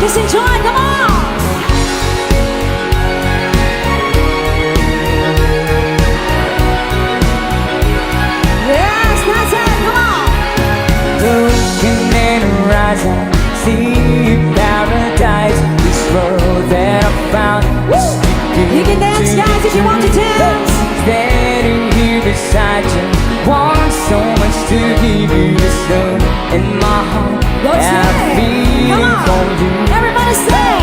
Just enjoy, come on. Yes, that's it, come on. Looking and rising, see paradise. This road that I found is You can dance, guys, if you want to dance. Standing here beside you, want so much to give you this love in my heart. What's and that? I'm feeling for you. Everybody say,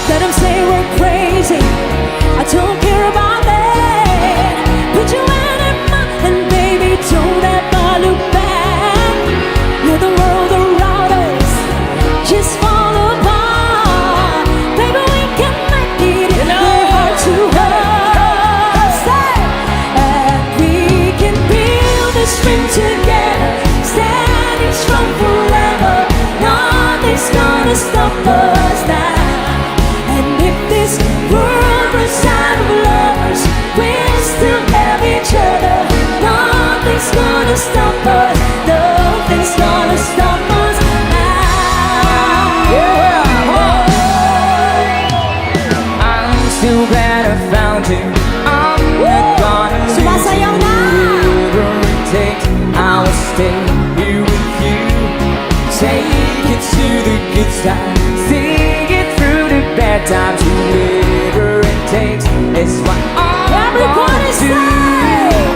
let them say we're crazy. I don't care about that. Put your hand in mine and baby, don't ever look back. Let the world around us just fall apart. Baby, we can make it if we're heart to heart. Say, and we can build this dream together, standing strong forever. Nothing's gonna stop us now. And if this world runs out of lovers, we'll still have each other. Nothing's gonna stop us. Nothing's gonna stop us now. I'm so glad I found you. I'm not gonna lose Sumasayaw na. whatever it takes. I will stay here with you. Take it to the good side, sing it through the bad times. Whatever it takes is what I'm Everybody gonna do. say,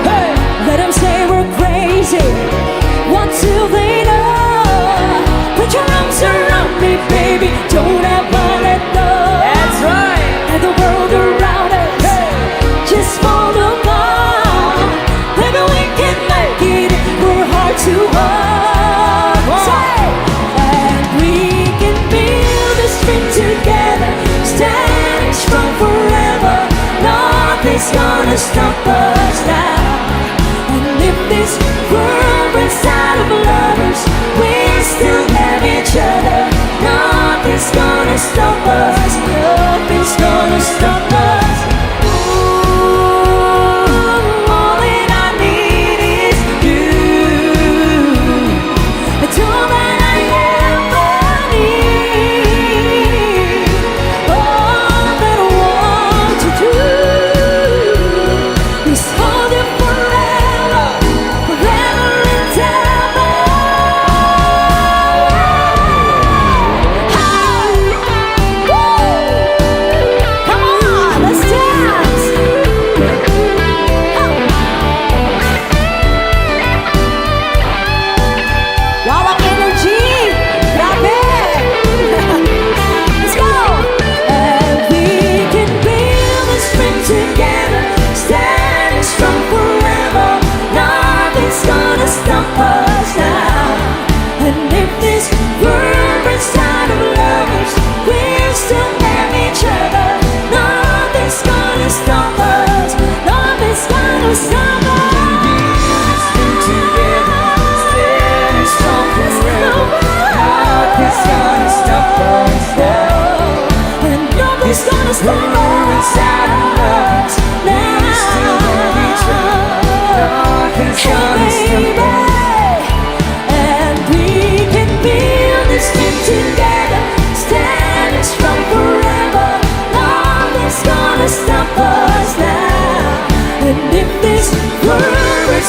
Hey! let them say we're crazy. What do they know? Put your arms around me, baby. Don't ever let go. That's right. And the world around us just fall apart. Baby, we can make it if we're heart to heart. Say, and we can build this dream together, standing strong forever. Nothing's gonna stop us now. And if this world runs out of lovers, we still have each other. Nothing's gonna stop us. Nothing's gonna stop us. Ooh, all that I need is you. It's all that I ever need. All that I want to do is hold you forever, forever and ever. Come on, let's dance. Wow, ang energy! Grabe! Let's go! And we can build this dream together, standing strong forever. Nothing's gonna stop us now. And if this world runs out of lovers, we'll still have each other. Nothing's gonna stop us. Nothing's gonna stop us. Together, standing strong forever. Nothing's gonna stop us now. And nothing's gonna stop us now. Nothing's gonna stop us. And we can build this dream together, standing strong forever. Nothing's gonna stop us now. And if this world is